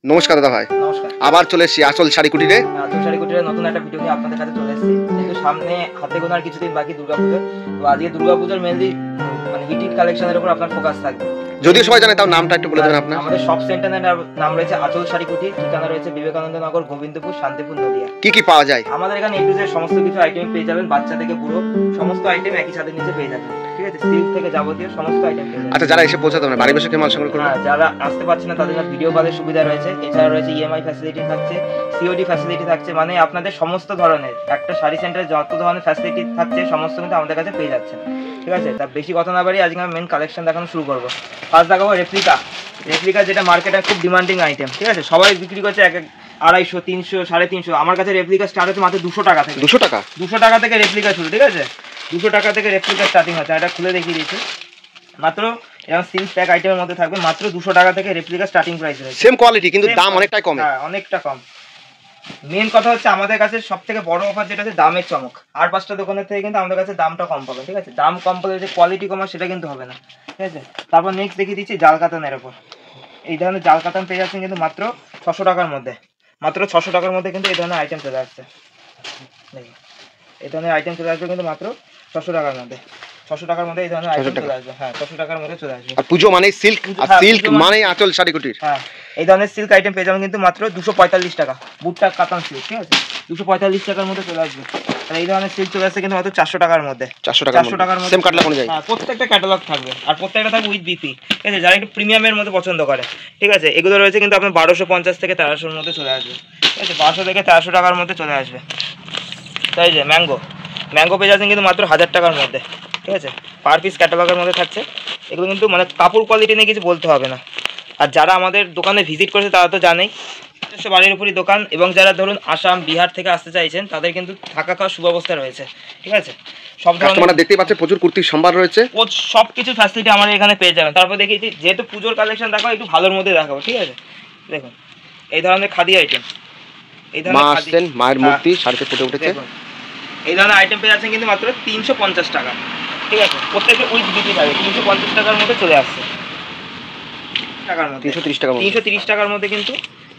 নমস্কার দাদা ভাই। নমস্কার। আবার চলে এসেছি আঁচল শাড়ি কুটিরে। আঁচল শাড়ি কুটিরে নতুন একটা ভিডিও নিয়ে আপনাদের কাছে চলে এসেছি। যেহেতু সামনে হাতে গোনার কিছুদিন বাকি দুর্গাপুজোর, তো আজকে দুর্গাপুজোর মেনলি মানে হিট কালেকশনের উপর আপনার ফোকাস থাকবে। যদিও সবাই জানে, তাও নামটা একটু বলে দেবেন আপনার। আমাদের শপ সেন্টারের নাম রয়েছে আঁচল শাড়ি কুটির, ঠিকানা রয়েছে বিবেকানন্দ নগর, গোবিন্দপুর, শান্তিপুর, নদিয়া। কি কি পাওয়া যায়? আমাদের এখানে এ টু জেড সমস্ত কিছু আইটেম পেয়ে যাবেন, বাচ্চা থেকে বুড়ো সমস্ত আইটেম একই ছাদের নিচে পেয়ে যাবেন। ঠিক আছে, সিল্ক থেকে যাবতীয় সমস্ত আইটেম পেয়ে যাবেন। আচ্ছা, যারা এসে পৌঁছাতে পারে বাড়ি বসে মাল সংগ্রহ করবে? যারা আসতে পারছে না তাদের জন্য ভিডিও কলের সুবিধা রয়েছে, এছাড়া রয়েছে ইএমআই ফ্যাসিলিটি থাকছে, সিওডি ফ্যাসিলিটি থাকছে। মানে আপনাদের সমস্ত ধরনের একটা শাড়ি সেন্টারে যত ধরনের ফ্যাসিলিটি থাকছে সমস্ত কিন্তু আমাদের কাছে পেয়ে যাচ্ছে। ঠিক আছে, তা বেশি কথা না বাড়িয়ে আজকে আমি মেন কালেকশন দেখানো শুরু করবো। ফার্স্ট দেখাবো রেপ্লিকা। যেটা মার্কেটে খুব ডিমান্ডিং আইটেম। ঠিক আছে, সবাই বিক্রি করছে 250, 300, 350। আমার কাছে রেপ্লিকা স্টার্ট হচ্ছে মাত্র 200 টাকা থেকে। 200 টাকা? 200 টাকা থেকে রেপ্লিকা শুরু। ঠিক আছে, 200 টাকা থেকে রেপ্লিকা স্টার্টিং হচ্ছে। এটা খুলে দেখিয়ে দিয়েছি। মাত্র এরকম সিল্ক প্যাক আইটেমের মধ্যে থাকবে, মাত্র 200 টাকা থেকে রেপ্লিকা স্টার্টিং প্রাইস রয়েছে। সেম কোয়ালিটি কিন্তু দাম অনেকটাই কম। হ্যাঁ, অনেকটা কম। মেন কথা হচ্ছে আমাদের কাছে সবথেকে বড় অফার যেটা হচ্ছে দামের চমক। আর 5টা দোকানের থেকে কিন্তু আমাদের কাছে দামটা কম পাবে। ঠিক আছে, দাম কম পেলে যে কোয়ালিটি কম সেটা কিন্তু হবে না। ঠিক আছে, তারপর নেক্সট দেখিয়ে দিচ্ছি জাল কাতানের উপর। এই ধরনের জাল কাতান পেয়ে যাচ্ছেন কিন্তু মাত্র 600 টাকার মধ্যে। মাত্র 600 টাকার মধ্যে কিন্তু এই ধরনের আইটেম চলে আসছে। দেখুন, এই ধরনের আইটেম চলে আসবে কিন্তু মাত্র 600 টাকার মধ্যে। 600 টাকার মধ্যে এই ধরনের আইটেম চলে আসবে। হ্যাঁ, 600 টাকার মধ্যে চলে আসবে। আর পুজো মানে সিল্ক, আর সিল্ক মানে আঁচল শাড়ি কুটির। হ্যাঁ, এই ধরনের সিল্ক আইটেম পেয়ে যাবেন কিন্তু মাত্র 245 টাকা। বুটটা কাতান সিল্ক। ঠিক আছে, 245 টাকার মধ্যে চলে আসবে। আর এই ধরনের সিল্ক চলে আসছে কিন্তু মাত্র 400 টাকার মধ্যে। 400 টাকার মধ্যে সেম ক্যাটালগ অনুযায়ী। হ্যাঁ, প্রত্যেকটা ক্যাটালগ থাকবে, আর প্রত্যেকটা থাকবে উইথ বিপি। ঠিক আছে, যারা একটু প্রিমিয়ামের মধ্যে পছন্দ করে। ঠিক আছে, এগুলো রয়েছে কিন্তু আপনার 1250 থেকে 1300-র মধ্যে চলে আসবে। ঠিক আছে, 1200 থেকে 1300 টাকার মধ্যে চলে আসবে। তাই যে ম্যাঙ্গো পেয়ে যাচ্ছেন কিন্তু মাত্র 1000 টাকার মধ্যে। ঠিক আছে, পার পিস ক্যাটালগের মধ্যে থাকছে। এগুলো কিন্তু মানে কাপড় কোয়ালিটি নিয়ে কিছু বলতে হবে না। আর যারা আমাদের দোকানে ভিজিট করেছে তারা তো জানেই, বাড়ির উপরই দোকান। এবং যারা ধরুন আসাম, বিহার থেকে আসতে চাইছেন তাদের কিন্তু থাকা খাওয়ার সুব্যবস্থা রয়েছে। ঠিক আছে, সব ধরনের দেখতে পাচ্ছেন প্রচুর কুর্তির সম্ভার রয়েছে, সব কিছু ফ্যাসিলিটি আমাদের এখানে পেয়ে যাবেন। তারপর দেখি যেহেতু পুজোর কালেকশন দেখাবো, একটু ভালোর মধ্যে দেখাবো। ঠিক আছে, দেখুন এই ধরনের খাদি আইটেম, এই ধরনের মায়ের মূর্তি শাড়িতে ফুটে উঠেছে। এই ধরনের আইটেম পেয়ে যাচ্ছেন কিন্তু মাত্র 350 টাকা। ঠিক আছে, প্রত্যেকটা উইথ বিপি থাকবে। 350 টাকার মধ্যে চলে আসছে। 330 টাকার মধ্যে কিন্তু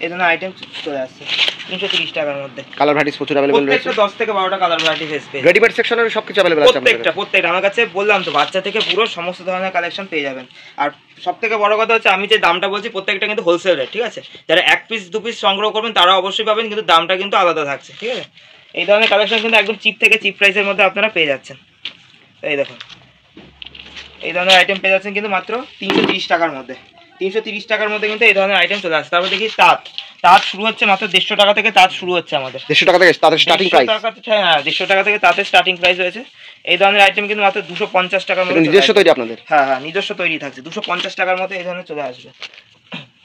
এই ধরনের আইটেম চলে আসছে। 330 টাকার মধ্যে কালার ভ্যারাইটিস প্রচুর अवेलेबल রয়েছে। 10 থেকে 12টা কালার ভ্যারাইটিস পেয়ে রেডিমেড সেকশনের সবকিছু अवेलेबल আছে। প্রত্যেকটা আমার কাছে বললাম তো, বাচ্চা থেকে পুরো সমস্ত ধরনের কালেকশন পেয়ে যাবেন। আর সবথেকে বড় কথা হচ্ছে আমি যে দামটা বলছি প্রত্যেকটা কিন্তু হোলসেল রেট। ঠিক আছে, যারা 1 পিস 2 পিস সংগ্রহ করবেন তারা অবশ্যই পাবেন, কিন্তু দামটা কিন্তু আলাদা থাকছে। ঠিক আছে, এই ধরনের কালেকশন কিন্তু একদম চিপ থেকে চিপ প্রাইসের মধ্যে আপনারা পেয়ে যাচ্ছেন। এই দেখুন, এই ধরনের আইটেম পেয়ে যাচ্ছেন কিন্তু মাত্র 330 টাকার মধ্যে। 330 টাকার মধ্যে কিন্তু এই ধরনের আইটেম চলে আসছে। তারপর দেখি তাঁত শুরু হচ্ছে মাত্র 150 টাকা থেকে। তাঁত শুরু হচ্ছে আমাদের 150 টাকা থেকে তাদের স্টার্টিং প্রাইস। হ্যাঁ, 150 টাকা থেকে তাঁতের স্টার্টিং প্রাইস রয়েছে। এই ধরনের আইটেম কিন্তু মাত্র 250 টাকার মধ্যে। নিজস্ব তৈরি আপনাদের? হ্যাঁ, নিজস্ব তৈরি থাকছে। 250 টাকার মধ্যে এই ধরনের চলে আসবে।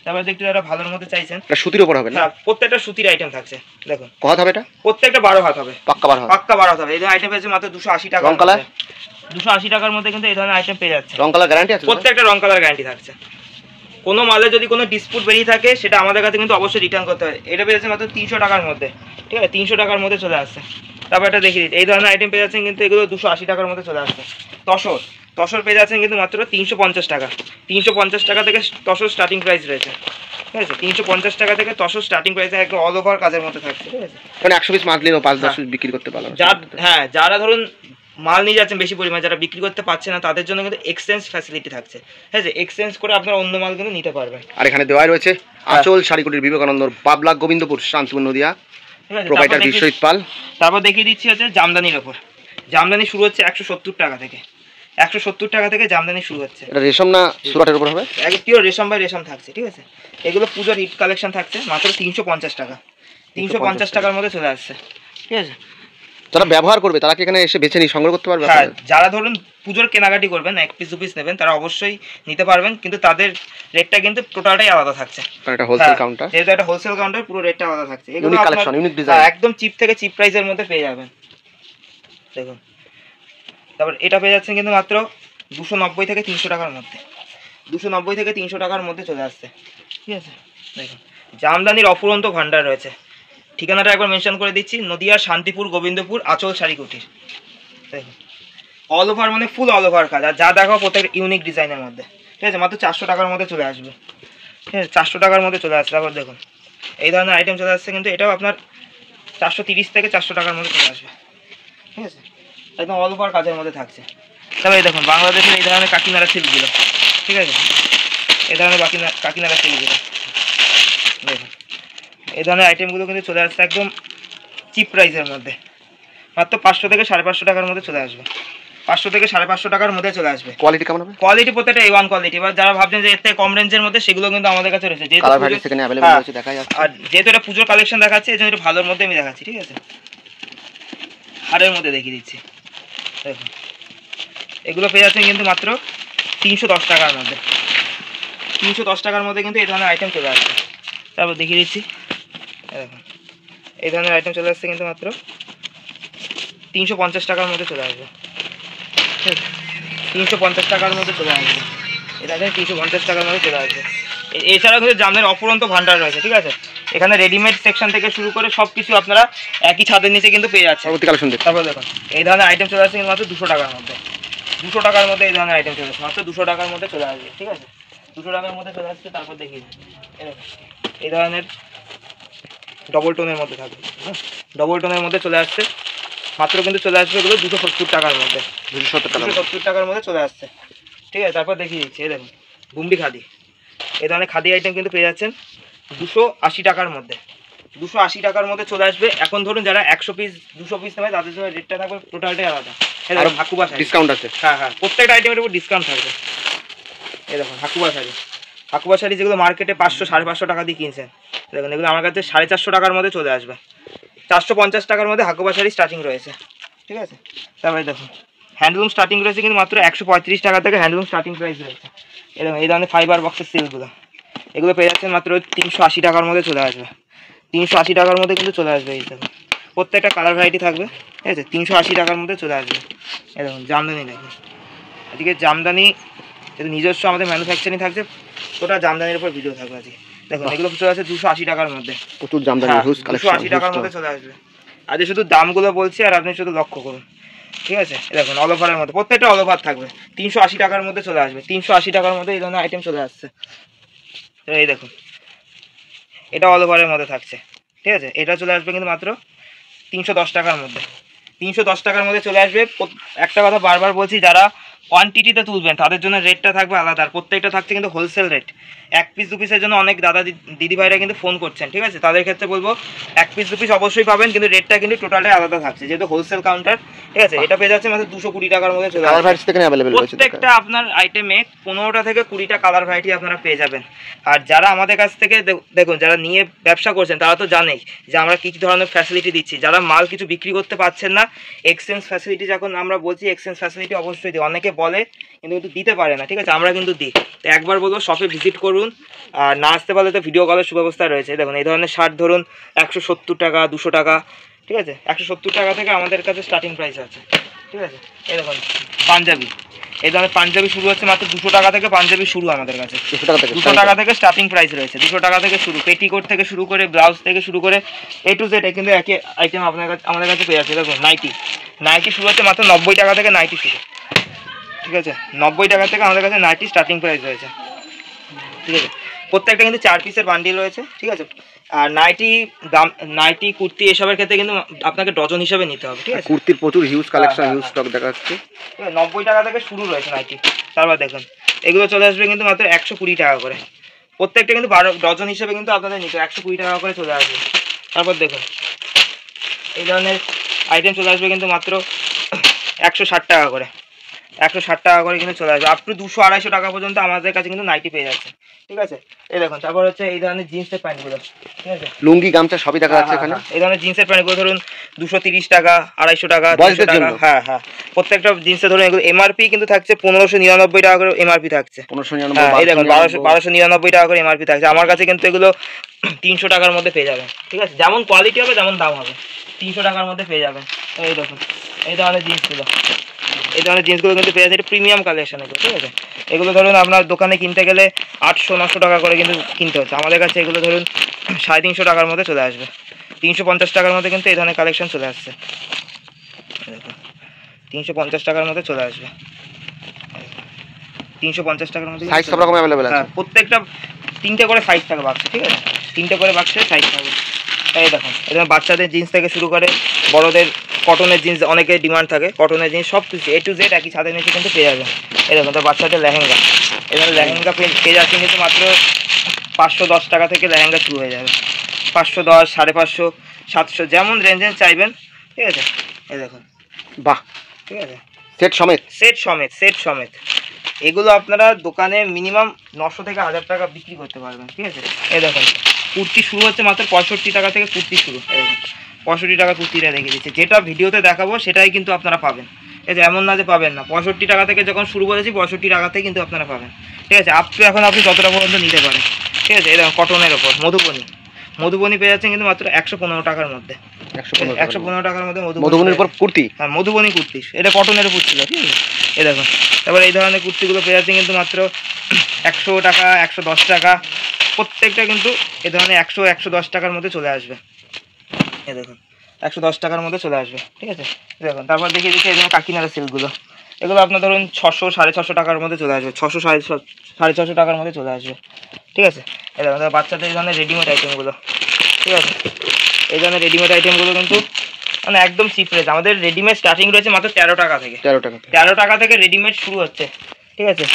তারপরে একটু যারা ভালোর মধ্যে চাইছেন, এটা সুতির উপর হবে না? হ্যাঁ, প্রত্যেকটা সুতির আইটেম থাকছে। দেখুন কত হবে এটা? প্রত্যেকটা 12 হাত হবে। পাক্কা 12 হাত হবে। এই ধরনের আইটেম পেয়েছে মাত্র 280 টাকা। রং কালার 280 টাকার মধ্যে কিন্তু এই ধরনের আইটেম পেয়ে যাচ্ছে। রং কালার গ্যারান্টি আছে? প্রত্যেকটা রং কালার গ্যারান্টি থাকছে। কোনো মালে যদি কোনো ডিসপুট বেরিয়ে থাকে সেটা আমাদের কাছে কিন্তু অবশ্যই রিটার্ন করতে হয়। এটা পেয়ে যাচ্ছে মাত্র 300 টাকার মধ্যে। ঠিক আছে, 300 টাকার মধ্যে চলে আসছে। তারপর এটা দেখিয়ে দিচ্ছি, এই ধরনের আইটেম পেয়ে যাচ্ছেন কিন্তু এগুলো 280 টাকার মধ্যে চলে আসছে। তসর পেয়ে যাচ্ছেন কিন্তু মাত্র 350 টাকা। 350 টাকা থেকে তসর স্টার্টিং প্রাইস রয়েছে। ঠিক আছে, 350 টাকা থেকে তসর স্টার্টিং প্রাইস একদম অল ওভার কাজের মধ্যে থাকছে। ঠিক আছে, মানে 100 পিস মাল নিলেও 5-10 পিস বিক্রি করতে পারলাম। হ্যাঁ, যারা ধরুন মাল নিয়ে যাচ্ছেন বেশি পরিমাণে, যারা বিক্রি করতে পারছে না তাদের জন্য কিন্তু এক্সচেঞ্জ ফ্যাসিলিটি থাকছে। ঠিক আছে, এক্সচেঞ্জ করে আপনারা অন্য মাল কিন্তু নিতে পারবেন। আর এখানে দেওয়াই রয়েছে আঁচল শাড়ি কুটির, বিবেকানন্দ, বাবলা, গোবিন্দপুর, শান্তিপুর, নদিয়া। প্রোভাইডার বিশ্বজিৎ পাল। তারপর দেখিয়ে দিচ্ছি হচ্ছে জামদানির ওপর। জামদানি শুরু হচ্ছে 170 টাকা থেকে। 170 টাকা থেকে জামদানি শুরু হচ্ছে। এটা রেশম না সুরাটের উপর হবে? একদম পিওর রেশম বাই রেশম থাকছে। ঠিক আছে, এগুলো পুজোর হিট কালেকশন থাকছে মাত্র 350 টাকা। 350 টাকার মধ্যে চলে আসছে। ঠিক আছে, যারা ব্যবহার করবে তারা কি এখানে এসে বেছে নিয়ে সংগ্রহ করতে পারবে? হ্যাঁ, যারা ধরুন পুজোর কেনাকাটি করবেন, 1 পিস 2 পিস নেবেন, তারা অবশ্যই নিতে পারবেন, কিন্তু তাদের রেটটা কিন্তু টোটালটাই আলাদা থাকছে। এটা হোলসেল কাউন্টার, যেহেতু একটা হোলসেল কাউন্টার, পুরো রেটটা আলাদা থাকছে। এগুলো কালেকশন, ইউনিক ডিজাইন, একদম চিপ থেকে চিপ প্রাইসের মধ্যে পেয়ে যাবেন। দেখুন, তারপর এটা পেয়ে যাচ্ছেন কিন্তু মাত্র 290 থেকে 300 টাকার মধ্যে। 290 থেকে 300 টাকার মধ্যে চলে আসছে। ঠিক আছে, দেখুন জামদানির অফুরন্ত ভান্ডার রয়েছে। ঠিকানাটা একবার মেনশন করে দিচ্ছি, নদিয়া, শান্তিপুর, গোবিন্দপুর, আঁচল শাড়ি কুটির। দেখুন অল ওভার, মানে ফুল অল ওভার কাজ। আর যা দেখাও প্রত্যেক ইউনিক ডিজাইনের মধ্যে। ঠিক আছে, মাত্র 400 টাকার মধ্যে চলে আসবে। ঠিক আছে, 400 টাকার মধ্যে চলে আসছে। তারপর দেখুন এই ধরনের আইটেম চলে আসছে, কিন্তু এটাও আপনার 430 থেকে 400 টাকার মধ্যে চলে আসবে। ঠিক আছে, একদম অল ওভার কাজের মধ্যে থাকছে। তারপরে দেখুন বাংলাদেশের এই ধরনের কাকিনাড়া সিল্কগুলো, ঠিক আছে, এই ধরনের কাকিনাড়া সিল্কগুলো দেখুন, এই ধরনের আইটেমগুলো কিন্তু চলে আসছে একদম চিপ প্রাইসের মধ্যে, মাত্র 500 থেকে 550 টাকার মধ্যে চলে আসবে। 500 থেকে 550 টাকার মধ্যে চলে আসবে। কোয়ালিটি কেমন হবে? কোয়ালিটি প্রত্যেকটা A1 কোয়ালিটি। এবার যারা ভাবছেন যে এর থেকে কম রেঞ্জের মধ্যে, সেগুলো কিন্তু আমাদের কাছে রয়েছে। যেহেতু কালার ভ্যারাইটি সেখানে अवेलेबल রয়েছে, দেখা যাচ্ছে। আর যেহেতু এটা পুজোর কালেকশন দেখাচ্ছি, এজন্য একটু ভালোর মধ্যে আমি দেখাচ্ছি। ঠিক আছে, হারের মধ্যে দেখিয়ে দিচ্ছি। দেখুন এগুলো পেয়ে যাচ্ছেন কিন্তু মাত্র 310 টাকার মধ্যে। 310 টাকার মধ্যে কিন্তু এই ধরনের আইটেম চলে আসছে। তারপর দেখিয়ে দিচ্ছি, দেখুন এই ধরনের আইটেম চলে আসছে কিন্তু মাত্র 350 টাকার মধ্যে চলে আসবে। 350 টাকার মধ্যে চলে আসবে, এটা 350 টাকার মধ্যে চলে আসবে। এছাড়াও কিন্তু জামদানির অফুরন্ত ভান্ডার রয়েছে। ঠিক আছে, এখানে রেডিমেড সেকশন থেকে শুরু করে সব কিছু আপনারা একই ছাদের নিচে কিন্তু পেয়ে যাচ্ছে। তারপর দেখুন এই ধরনের আইটেম চলে আসছে কিন্তু মাত্র 200 টাকার মধ্যে। 200 টাকার মধ্যে এই ধরনের আইটেম চলে আসছে, মাত্র 200 টাকার মধ্যে চলে আসবে। ঠিক আছে, 200 টাকার মধ্যে চলে আসছে। তারপর দেখি এই ধরনের ডবল টোনের মধ্যে থাকবে, ডবল টোনের মধ্যে চলে আসছে, মাত্র কিন্তু চলে আসবে এগুলো 270 টাকার মধ্যে। 270 টাকার মধ্যে চলে আসছে। ঠিক আছে, তারপর দেখিয়ে দিচ্ছি, এই দেখুন বুম্বি খাদি, এই ধরনের খাদি আইটেম কিন্তু পেয়ে যাচ্ছেন 280 টাকার মধ্যে। 280 টাকার মধ্যে চলে আসবে। এখন ধরুন যারা 100 পিস 200 পিস নেবে, তাদের জন্য রেটটা থাকবে টোটালটাই আলাদা। আর হাকুবা শাড়ি ডিসকাউন্ট আছে। হ্যাঁ, প্রত্যেকটা আইটেমের উপর ডিসকাউন্ট থাকবে। এই দেখুন হাকুবা শাড়ি, হাকুবা শাড়ি যেগুলো মার্কেটে 500 550 টাকা দিয়ে কিনছেন, দেখুন এগুলো আমার কাছে 450 টাকার মধ্যে চলে আসবে। 450 টাকার মধ্যে হাকুবা শাড়ি স্টার্টিং রয়েছে। ঠিক আছে, তারপরে দেখুন হ্যান্ডলুম স্টার্টিং রয়েছে কিন্তু মাত্র 135 টাকা থেকে হ্যান্ডলুম স্টার্টিং প্রাইস রয়েছে। এরকম এই ধরনের ফাইবার বক্সের সিল্কগুলো, এগুলো পেয়ে যাচ্ছেন মাত্র 380 টাকার মধ্যে চলে আসবে। 380 টাকার মধ্যে কিন্তু চলে আসবে। এই দেখুন প্রত্যেকটা কালার ভ্যারাইটি থাকবে। ঠিক আছে, 380 টাকার মধ্যে চলে আসবে। এই দেখুন জামদানি দেখুন, আজকে জামদানি নিজস্ব আমাদের ম্যানুফ্যাকচারিং থাকছে, ওটা জামদানির উপর ভিডিও থাকবে আজকে। দেখুন এগুলো চলে আসছে 280 টাকার মধ্যে, প্রচুর জামদানি, 280 টাকার মধ্যে চলে আসবে। আজকে শুধু দামগুলো বলছি আর আপনি শুধু লক্ষ্য করুন। ঠিক আছে, দেখুন অল ওভারের মধ্যে, প্রত্যেকটা অল ওভার থাকবে। 380 টাকার মধ্যে চলে আসবে। 380 টাকার মধ্যে এই ধরনের আইটেম চলে আসছে। এই দেখুন এটা অল ওভারের মধ্যে থাকছে। ঠিক আছে, এটা চলে আসবে কিন্তু মাত্র 310 টাকার মধ্যে। 310 টাকার মধ্যে চলে আসবে। একটা কথা বারবার বলছি, যারা কোয়ান্টিটিতে তুলবেন তাদের জন্য রেটটা থাকবে আলাদা, আর প্রত্যেকটা থাকছে কিন্তু হোলসেল রেট। 1 পিস 2 পিসের জন্য অনেক দাদা দিদি ভাইরা কিন্তু ফোন করছেন। ঠিক আছে, তাদের ক্ষেত্রে বলবো 1 পিস 2 পিস অবশ্যই পাবেন, কিন্তু রেটটা কিন্তু টোটালটাই আলাদা থাকছে, যেহেতু হোলসেল কাউন্টার। ঠিক আছে, এটা পেয়ে যাচ্ছে মাত্র 220 টাকার মধ্যে চলে আসবে। প্রত্যেকটা আপনার আইটেমে 15টা থেকে 20টা কালার ভ্যারাইটি আপনারা পেয়ে যাবেন। আর যারা আমাদের কাছ থেকে দেখুন, যারা নিয়ে ব্যবসা করছেন তারা তো জানেই যে আমরা কী ধরনের ফ্যাসিলিটি দিচ্ছি। যারা মাল কিছু বিক্রি করতে পারছেন না, এক্সচেঞ্জ ফ্যাসিলিটি যখন আমরা বলছি, এক্সচেঞ্জ ফ্যাসিলিটি অবশ্যই দিই। অনেকে বলে কিন্তু দিতে পারে না। ঠিক আছে, আমরা কিন্তু দিই। তো একবার বলবো শপে ভিজিট করুন, আর না আসতে পারলে তো ভিডিও কলের সুব্যবস্থা রয়েছে। দেখুন এই ধরনের শার্ট ধরুন 170 টাকা 200 টাকা। ঠিক আছে, 170 টাকা থেকে আমাদের কাছে স্টার্টিং প্রাইস আছে। ঠিক আছে, এই দেখুন পাঞ্জাবি, এই ধরনের পাঞ্জাবি শুরু হচ্ছে মাত্র 200 টাকা থেকে। পাঞ্জাবি শুরু আমাদের কাছে 200 টাকা থেকে স্টার্টিং প্রাইস রয়েছে। 200 টাকা থেকে শুরু, পেটিকোট থেকে শুরু করে ব্লাউজ থেকে শুরু করে A to Z কিন্তু একই আইটেম আমাদের কাছে পেয়ে যাচ্ছে। দেখুন নাইটি শুরু হচ্ছে মাত্র 90 টাকা থেকে নাইটি শুরু। ঠিক আছে, 90 টাকা থেকে আমাদের কাছে নাইটি স্টার্টিং প্রাইস রয়েছে। ঠিক আছে, প্রত্যেকটা কিন্তু 4 পিসের বান্ডিল রয়েছে। ঠিক আছে, আর নাইটি কুর্তি এসবের ক্ষেত্রে কিন্তু আপনাকে ডজন হিসাবে নিতে হবে। ঠিক আছে, কুর্তির প্রচুর হিউজ কালেকশন, হিউজ স্টক দেখা যাচ্ছে। 90 টাকা থেকে শুরু রয়েছে নাইটি। তারপর দেখুন এগুলো চলে আসবে কিন্তু মাত্র 120 টাকা করে। প্রত্যেকটা কিন্তু 12 ডজন হিসেবে কিন্তু আপনাদের নিতে 120 টাকা করে চলে আসবে। তারপর দেখুন এই ধরনের আইটেম চলে আসবে কিন্তু মাত্র 160 টাকা করে। 160 টাকা করে কিন্তু চলে আসবে। আপ টু 200-250 টাকা পর্যন্ত আমাদের কাছে কিন্তু নাইটি পেয়ে যাচ্ছে। ঠিক আছে, এই দেখুন তারপর হচ্ছে এই ধরনের জিন্সের প্যান্টগুলো। ঠিক আছে, লুঙ্গি গামছা সবই দেখা যাচ্ছে এখানে। এই ধরনের জিন্সের প্যান্টগুলো ধরুন 230 টাকা 250 টাকা 300 টাকা। হ্যাঁ, প্রত্যেকটা জিন্সে ধরুন এগুলো এমআরপি কিন্তু থাকছে 1599 টাকা করে এমআরপি থাকছে। 1599, এই দেখুন 1299 টাকা করে এমআরপি থাকছে। আমার কাছে কিন্তু এগুলো 300 টাকার মধ্যে পেয়ে যাবেন। ঠিক আছে, যেমন কোয়ালিটি হবে তেমন দাম হবে, 300 টাকার মধ্যে পেয়ে যাবেন। এই দেখুন এই ধরনের জিন্সগুলো, এই ধরনের জিন্সগুলো কিন্তু পেয়ে যাচ্ছে, এটা প্রিমিয়াম কালেকশন এগুলো। ঠিক আছে, এগুলো ধরুন আপনার দোকানে কিনতে গেলে 800-900 টাকা করে কিন্তু কিনতে হচ্ছে। আমাদের কাছে এগুলো ধরুন 350 টাকার মধ্যে চলে আসবে। 350 টাকার মধ্যে কিন্তু এই ধরনের কালেকশন চলে আসছে। দেখুন 350 টাকার মধ্যে চলে আসবে। 350 টাকার মধ্যে সাইজ সব রকম अवेलेबल আছে। প্রত্যেকটা 3টে করে সাইজ থাকে বাক্সে, ঠিক আছে, 3টে করে বাক্সে সাইজ থাকবে। এই দেখুন এখানে বাচ্চাদের জিন্স থেকে শুরু করে বড়দের কটনের জিন্স অনেকের ডিমান্ড থাকে, কটনের জিন্স সব কিছু A to Z একই ছাদের নিচে কিন্তু পেয়ে যাবেন। এই দেখুন তো বাচ্চাদের লেহেঙ্গা, এখানে লেহেঙ্গা পেয়ে যাচ্ছেন কিন্তু মাত্র 510 টাকা থেকে লেহেঙ্গা শুরু হয়ে যাবে। 510, 550, 700 যেমন রেঞ্জের চাইবেন, ঠিক আছে। এই দেখুন বাহ, ঠিক আছে, সেট সমেত, সেট সমেত এগুলো আপনারা দোকানে মিনিমাম 900 থেকে 1000 টাকা বিক্রি করতে পারবেন, ঠিক আছে। এই দেখুন কুর্তি শুরু হচ্ছে মাত্র 65 টাকা থেকে কুর্তি শুরু। এই দেখুন 65 টাকা কুর্তিটা রেখে দিচ্ছে, যেটা ভিডিওতে দেখাবো সেটাই কিন্তু আপনারা পাবেন। ঠিক আছে, এমন না যে পাবেন না, 65 টাকা থেকে যখন শুরু করেছি 65 টাকাতেই কিন্তু আপনারা পাবেন, ঠিক আছে। আপ টু এখন আপনি যতটা পর্যন্ত নিতে পারেন, ঠিক আছে। এই দেখুন কটনের ওপর মধুবনী পেয়ে যাচ্ছেন কিন্তু মাত্র 115 টাকার মধ্যে, 115 টাকার মধ্যে মধুবনীর উপর কুর্তি। হ্যাঁ, মধুবনী কুর্তি, এটা কটনের উপর ছিল, ঠিক আছে। এই দেখুন তারপর এই ধরনের কুর্তিগুলো পেয়ে যাচ্ছেন কিন্তু মাত্র 100 টাকা, 110 টাকা, প্রত্যেকটা কিন্তু এই ধরনের 100, 110 টাকার মধ্যে চলে আসবে। এই দেখুন 110 টাকার মধ্যে চলে আসবে, ঠিক আছে। দেখুন তারপর দেখিয়ে দিচ্ছি এই ধরনের কাকিনাড়া সিল্কগুলো, এগুলো আপনার ধরুন 600, 650 টাকার মধ্যে চলে আসবে, 600, 650 টাকার মধ্যে চলে আসবে, ঠিক আছে। এই দেখুন বাচ্চাদের এই ধরনের রেডিমেড আইটেমগুলো, ঠিক আছে। এই ধরনের রেডিমেড আইটেমগুলো কিন্তু মানে একদম চিপ রেট, আমাদের রেডিমেড স্টার্টিং রয়েছে মাত্র 13 টাকা থেকে, 13 টাকা থেকে রেডিমেড শুরু হচ্ছে, ঠিক আছে।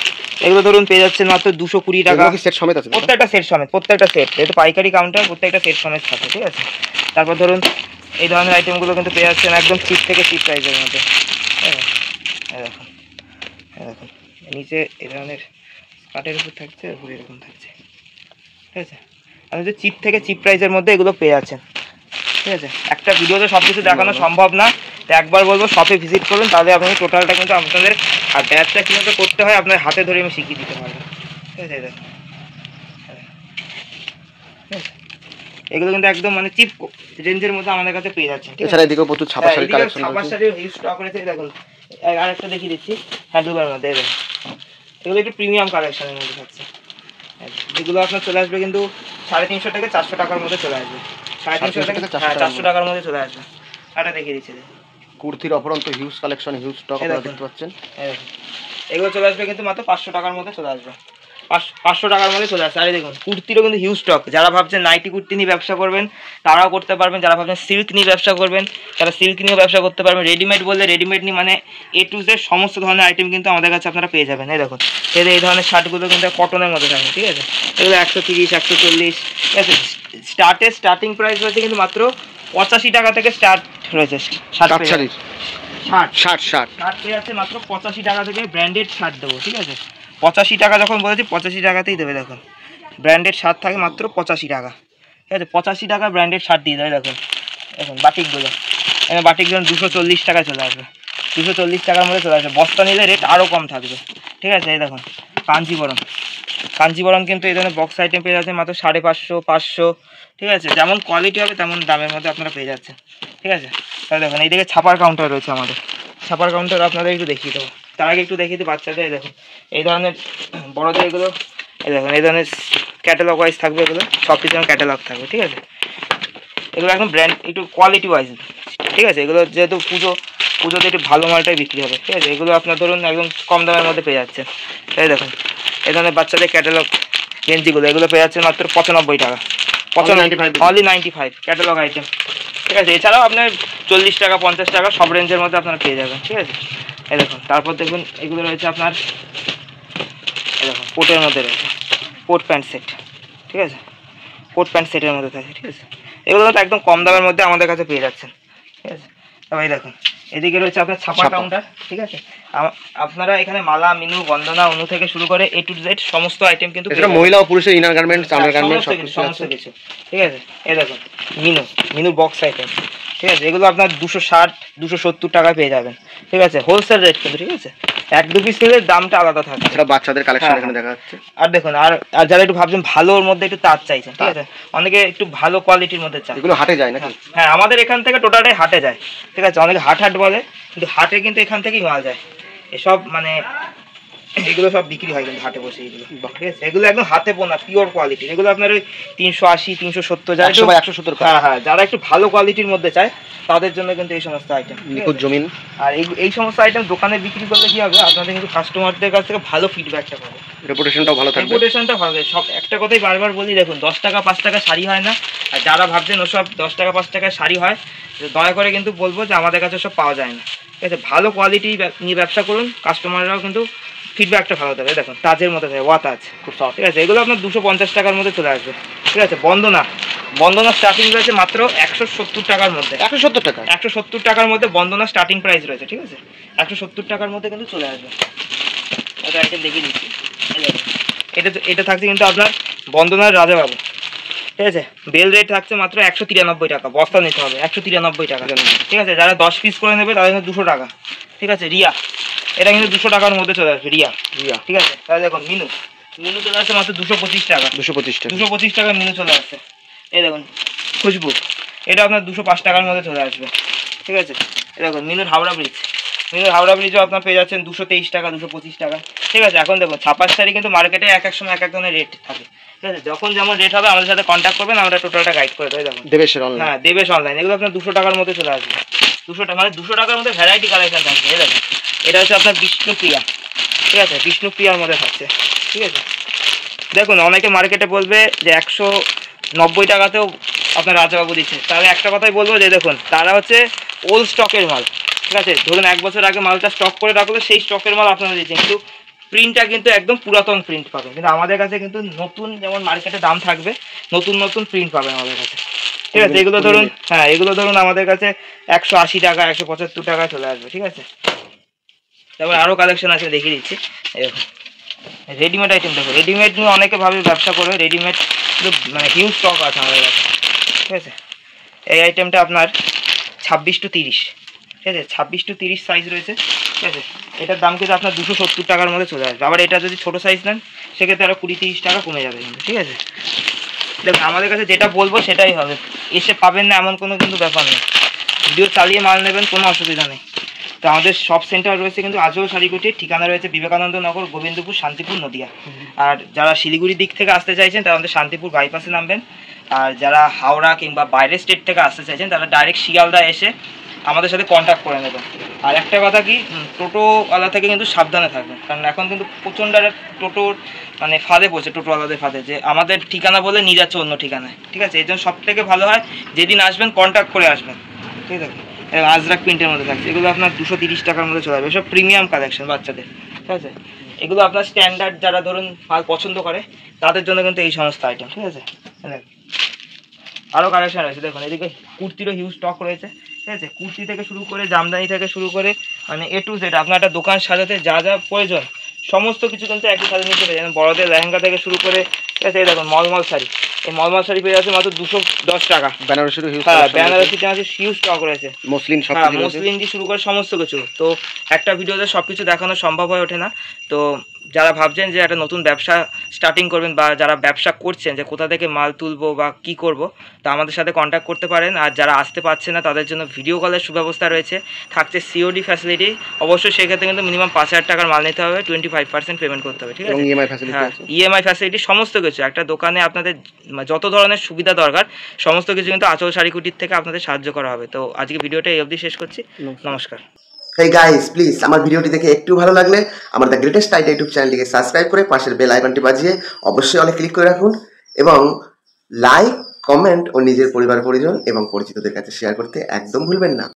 এগুলো ধরুন পেয়ে যাচ্ছেন মাত্র 220 টাকা, সেট সমেত আছে, প্রত্যেকটা সেট সমেত, প্রত্যেকটা সেট, এটা পাইকারি কাউন্টার, প্রত্যেকটা সেট সমেত থাকে, ঠিক আছে। তারপর ধরুন এই ধরনের আইটেমগুলো কিন্তু পেয়ে যাচ্ছেন একদম চিপ থেকে চিপ প্রাইসের মধ্যে, হ্যাঁ। দেখুন দেখুন নিচে এই ধরনের কাটের উপর থাকছে, উপর এরকম থাকছে, ঠিক আছে। আপনি চিপ থেকে চিপ প্রাইসের মধ্যে এগুলো পেয়ে যাচ্ছেন, ঠিক আছে। একটা ভিডিওতে সব কিছু দেখানো সম্ভব না, তো একবার বলবো শপে ভিজিট করুন, তাহলে আপনি টোটালটা কিন্তু আপনাদের, আর ব্যাচটা কীভাবে করতে হয় আপনার হাতে ধরে আমি শিখিয়ে দিতে পারবো, ঠিক আছে। দেখুন এগুলো কিন্তু একদম মানে চিপ রেঞ্জের মধ্যে আমাদের কাছে পেয়ে যাচ্ছে, ঠিক আছে। এদিকেও প্রচুর ছাপা শাড়ি কালেকশন আছে, ছাপা শাড়ির হিউজ স্টক রয়েছে। দেখুন আরেকটা দেখিয়ে দিচ্ছি হ্যান্ডলুমের মধ্যে, দেখুন এগুলো একটু প্রিমিয়াম কালেকশনের মধ্যে থাকছে, যেগুলো আপনার চলে আসবে কিন্তু 350 থেকে 400 টাকার মধ্যে চলে আসবে, 350 থেকে 400 টাকার মধ্যে চলে আসবে। এটা দেখিয়ে দিচ্ছি, কুর্তির অপরন্ত হিউজ কালেকশন, হিউজ স্টক দেখতে পাচ্ছেন। এগুলো চলে আসবে কিন্তু মাত্র 500 টাকার মধ্যে চলে আসবে, 500 টাকার মধ্যে চলে আসছে। আর দেখুন কুর্তিরও কিন্তু হিউজ স্টক, যারা ভাবছেন নাইটি কুর্তি নিয়ে ব্যবসা করবেন তারাও করতে পারবেন, যারা ভাবছেন সিল্ক নিয়ে ব্যবসা করবেন তারা সিল্ক নিয়েও ব্যবসা করতে পারবেন। রেডিমেড বললে রেডিমেড নিয়ে মানে A to Z সমস্ত ধরনের আইটেম কিন্তু আমাদের কাছে আপনারা পেয়ে যাবেন। এই দেখুন এই ধরনের শার্টগুলো কিন্তু কটনের মধ্যে থাকে, ঠিক আছে। এগুলো 130, 140, ঠিক আছে। স্টার্টিং প্রাইস রয়েছে কিন্তু মাত্র 85 টাকা থেকে স্টার্ট রয়েছে শার্ট পেয়ে যাচ্ছে মাত্র 85 টাকা থেকে। ব্র্যান্ডেড শার্ট দেবো, ঠিক আছে। 85 টাকা যখন বলেছি 85 টাকাতেই দেবে। দেখুন ব্র্যান্ডেড শার্ট থাকে মাত্র 85 টাকা, ঠিক আছে। 85 টাকা ব্র্যান্ডেড শার্ট দিয়ে দেবে। দেখুন এখন বাটিকগুলো, এখানে বাটিকগুলো 240 টাকায় চলে আসবে, 240 টাকার মধ্যে চলে আসবে। বস্তা নিলে রেট আরও কম থাকবে, ঠিক আছে। এই দেখুন কাঞ্জিবরম কিন্তু এই ধরনের বক্স আইটেম পেয়ে যাচ্ছে মাত্র 550, 500, ঠিক আছে। যেমন কোয়ালিটি হবে তেমন দামের মধ্যে আপনারা পেয়ে যাচ্ছেন, ঠিক আছে। তাহলে দেখুন এইদিকে ছাপার কাউন্টার রয়েছে আমাদের, ছাপার কাউন্টার আপনাদের একটু দেখিয়ে দেবো। তার আগে একটু দেখিয়ে দিই বাচ্চাদের। দেখুন এই ধরনের বড়দের এগুলো, এই দেখুন এই ধরনের ক্যাটালগ ওয়াইজ থাকবে, এগুলো সব কিছু ক্যাটালগ থাকবে, ঠিক আছে। এগুলো একদম ব্র্যান্ড একটু কোয়ালিটি ওয়াইজ, ঠিক আছে। এগুলো যেহেতু পুজোতে একটু ভালো মালটাই বিক্রি হবে, ঠিক আছে। এগুলো আপনার ধরুন একদম কম দামের মধ্যে পেয়ে যাচ্ছে। তাই দেখুন এই ধরনের বাচ্চাদের ক্যাটালগ গেঞ্জিগুলো, এগুলো পেয়ে যাচ্ছে মাত্র 95 টাকা, 95, অনলি 95 ক্যাটালগ আইটেম, ঠিক আছে। এছাড়াও আপনার 40 টাকা, 50 টাকা সব রেঞ্জের মধ্যে আপনারা পেয়ে যাবেন, ঠিক আছে। এই দেখুন তারপর দেখুন এগুলো রয়েছে আপনার, এই দেখুন কোটের মধ্যে রয়েছে কোট প্যান্ট সেট, ঠিক আছে। কোট প্যান্ট সেটের মধ্যে থাকে, ঠিক আছে। এগুলো তো একদম কম দামের মধ্যে আমাদের কাছে পেয়ে যাচ্ছেন, ঠিক আছে। তবে দেখুন এদিকে রয়েছে আপনার ছাপা কাউন্টার, ঠিক আছে। আপনারা এখানে মালা, মিনু, বন্দনা, অনু থেকে শুরু করে A to Z সমস্ত আইটেম কিন্তু মহিলা ও পুরুষের ইনার গার্মেন্টস, আন্ডার গার্মেন্টস সমস্ত কিছু, ঠিক আছে। এই দেখুন মিনু বক্স আইটেম, ঠিক আছে। এগুলো আপনার 260, 270 টাকায় পেয়ে যাবেন, ঠিক আছে। হোলসেল রেট কিন্তু, ঠিক আছে। 1-2 পিস নিলে দামটা আলাদা থাকে। এটা বাচ্চাদের কালেকশন এখানে দেখা যাচ্ছে। আর দেখুন আর যারা একটু ভাবছেন ভালোর মধ্যে একটু তার চাইছেন, ঠিক আছে। অনেকে একটু ভালো কোয়ালিটির মধ্যে চায়, এগুলো হাটে যায় নাকি? হ্যাঁ আমাদের এখান থেকে টোটালটাই হাটে যায়, ঠিক আছে। অনেকে হাট বলে, কিন্তু হাটে কিন্তু এখান থেকেই মাল যায়। এসব মানে এগুলো সব বিক্রি হয় কিন্তু হাটে বসে, এগুলো ঠিক আছে, এগুলো একদম হাতে বোনা পিওর কোয়ালিটি। এগুলো আপনার ওই 380 370 যারা 170, হ্যাঁ যারা একটু ভালো কোয়ালিটির মধ্যে চায় তাদের জন্য কিন্তু এই সমস্ত আইটেম নিখুঁত জমিন। আর এই সমস্ত আইটেম দোকানে বিক্রি করলে কি হবে, আপনাদের কিন্তু কাস্টমারদের কাছ থেকে ভালো ফিডব্যাকটা পাবে, রেপুটেশনটাও ভালো থাকবে। রেপুটেশনটা ভালো। সব একটা কথাই বারবার বলি, দেখুন 10 টাকা 5 টাকা শাড়ি হয় না, আর যারা ভাবছেন ওসব 10 টাকা 5 টাকায় শাড়ি হয়, দয়া করে কিন্তু বলবো যে আমাদের কাছে সব পাওয়া যায় না, ঠিক আছে। ভালো কোয়ালিটি নিয়ে ব্যবসা করুন, কাস্টমাররাও কিন্তু ফিডব্যাকটা ভালো দেবে। দেখুন তাজের মধ্যে থাকে, ওয়াতাজ খুব সফট, ঠিক আছে। এগুলো আপনার 250 টাকার মধ্যে চলে আসবে, ঠিক আছে। বন্দনা স্টার্টিং রয়েছে মাত্র 170 টাকার মধ্যে। 170 টাকা, 170 টাকার মধ্যে বন্দনা স্টার্টিং প্রাইস রয়েছে, ঠিক আছে। 170 টাকার মধ্যে কিন্তু চলে আসবে। এটা আইটেম দেখিয়ে দিচ্ছি, এটা থাকছে কিন্তু আপনার বন্দনার রাজাবাবু, ঠিক আছে। বেল রেট থাকছে মাত্র 193 টাকা, বস্তা নিতে হবে 193 টাকা, ঠিক আছে। যারা 10 পিস করে নেবে তাদের কিন্তু 200 টাকা, ঠিক আছে। রিয়া এটা কিন্তু 200 টাকার মধ্যে চলে আসবে, রিয়া, ঠিক আছে। তাহলে দেখুন মিনু চলে আসছে মাত্র 225 টাকা, 225 টাকা মিনু চলে আসছে। এই দেখুন খুশবু, এটা আপনার 205 টাকার মধ্যে চলে আসবে, ঠিক আছে। এই দেখুন মিনুর হাওড়া ব্রিজও আপনার পেয়ে যাচ্ছেন 223 টাকা, 225 টাকা, ঠিক আছে। এখন দেখুন ছাপার শাড়ি কিন্তু মার্কেটে এক এক সময় এক এক ধরনের রেট থাকে, ঠিক আছে। যখন যেমন রেট হবে আমাদের সাথে কন্ট্যাক্ট করবেন, আমরা টোটালটা গাইড করে দেবো। দেখুন দেবেশ অনলাইন, এগুলো আপনার 200 টাকার মধ্যে চলে আসবে। 200 টাকা মানে 200 টাকার মধ্যে ভ্যারাইটি কালেকশন থাকবে। এই দেখুন এটা হচ্ছে আপনার বিষ্ণুপ্রিয়া, ঠিক আছে, বিষ্ণুপ্রিয়ার মধ্যে থাকছে, ঠিক আছে। দেখুন অনেকে মার্কেটে বলবে যে 190 টাকাতেও আপনার রাজাবাবু দিচ্ছে, তাহলে একটা কথাই বলবো যে দেখুন তারা হচ্ছে ওল্ড স্টকের মাল, ঠিক আছে। ধরুন 1 বছর আগে মালটা স্টক করে রাখলে সেই স্টকের মাল আপনারা দিচ্ছেন, কিন্তু প্রিন্টটা কিন্তু একদম পুরাতন প্রিন্ট পাবেন। কিন্তু আমাদের কাছে কিন্তু নতুন, যেমন মার্কেটে দাম থাকবে, নতুন প্রিন্ট পাবেন আমাদের কাছে, ঠিক আছে। এগুলো ধরুন আমাদের কাছে 180 টাকা 175 টাকা চলে আসবে, ঠিক আছে। তারপর আরও কালেকশন আছে, দেখিয়ে দিচ্ছি। এরকম রেডিমেড আইটেম দেখো, রেডিমেড নিয়ে অনেকে ভাবে ব্যবসা করবে, রেডিমেড মানে হিউজ স্টক আছে আমাদের কাছে, ঠিক আছে। এই আইটেমটা আপনার 26 to 30, ঠিক আছে, 26 to 30 সাইজ রয়েছে, ঠিক আছে। এটার দাম কিন্তু আপনার 270 টাকার মধ্যে চলে আসবে। আবার এটা যদি ছোটো সাইজ নেন সেক্ষেত্রে আরও 20-30 টাকা কমে যাবে কিন্তু, ঠিক আছে। দেখুন আমাদের কাছে যেটা বলবো সেটাই হবে, এসে পাবেন না এমন কোনো কিন্তু ব্যাপার নেই, ভিডিও চালিয়ে মাল নেবেন, কোনো অসুবিধা নেই। তো আমাদের শপ সেন্টার রয়েছে কিন্তু আজও শাড়িকুটির, ঠিকানা রয়েছে বিবেকানন্দ নগর, গোবিন্দপুর, শান্তিপুর, নদিয়া। আর যারা শিলিগুড়ির দিক থেকে আসতে চাইছেন তারা আমাদের শান্তিপুর বাইপাসে নামবেন, আর যারা হাওড়া কিংবা বাইরের স্টেট থেকে আসতে চাইছেন তারা ডাইরেক্ট শিয়ালদা এসে আমাদের সাথে কন্ট্যাক্ট করে নেবেন। আর একটা কথা কি, টোটোওয়ালা থেকে কিন্তু সাবধানে থাকবেন, কারণ এখন কিন্তু প্রচণ্ড টোটোর মানে ফাঁদে পড়ছে, টোটোওয়ালাদের ফাঁদে, যে আমাদের ঠিকানা বলে নিয়ে যাচ্ছে অন্য ঠিকানায়, ঠিক আছে। এই জন্য সব থেকে ভালো হয় যেদিন আসবেন কন্ট্যাক্ট করে আসবেন, ঠিক আছে। আজরাক প্রিন্টের মধ্যে থাকছে, এগুলো আপনার 230 টাকার মধ্যে চলে যাবে, সব প্রিমিয়াম কালেকশন বাচ্চাদের, ঠিক আছে। এগুলো আপনার স্ট্যান্ডার্ড যারা ধরুন মাল পছন্দ করে তাদের জন্য কিন্তু এই সমস্ত আইটেম, ঠিক আছে। আরও কালেকশন রয়েছে, দেখুন এদিকে কুর্তিরও হিউজ স্টক রয়েছে, ঠিক আছে। কুর্তি থেকে শুরু করে জামদানি থেকে শুরু করে মানে A to Z আপনার একটা দোকান সাজাতে যা যা প্রয়োজন সমস্ত কিছু কিন্তু একই সাথে নিতে পেয়ে যাবেন। বড়দের লেহেঙ্গা থেকে শুরু করে, ঠিক আছে। এই দেখুন মলমল শাড়ি, এই মলমল শাড়ি পেয়ে যাচ্ছে মাত্র 210 টাকা। বেনারসির হিউজ স্টক রয়েছে, মসলিন দিয়ে শুরু করে সমস্ত কিছু। তো একটা ভিডিওতে সব কিছু দেখানো সম্ভব হয়ে ওঠে না। তো যারা ভাবছেন যে একটা নতুন ব্যবসা স্টার্টিং করবেন বা যারা ব্যবসা করছেন যে কোথা থেকে মাল তুলবো বা কি করব, তো আমাদের সাথে কন্ট্যাক্ট করতে পারেন। আর যারা আসতে পারছে না তাদের জন্য ভিডিও কলের সুব্যবস্থা রয়েছে, থাকছে COD ফ্যাসিলিটি। অবশ্যই সেক্ষেত্রে কিন্তু মিনিমাম 5000 টাকার মাল নিতে হবে, 25% পেমেন্ট করতে হবে, ঠিক আছে। EMI ফ্যাসিলিটি সমস্ত কিছু একটা দোকানে আপনাদের যত ধরনের সুবিধা দরকার সমস্ত কিছু কিন্তু আঁচল শাড়িকুটির থেকে আপনাদের সাহায্য করা হবে। তো আজকে ভিডিওটা এই অবধি শেষ করছি, নমস্কার। হেই গাইস, প্লিজ আমার ভিডিওটি দেখে একটু ভালো লাগলে আমার দ্য গ্রেটেস্ট আইডিয়া ইউটিউব চ্যানেলটিকে সাবস্ক্রাইব করে পাশের বেল আইকনটি বাজিয়ে অবশ্যই অলে ক্লিক করে রাখুন, এবং লাইক, কমেন্ট ও নিজের পরিবার পরিজন এবং পরিচিতদের কাছে শেয়ার করতে একদম ভুলবেন না।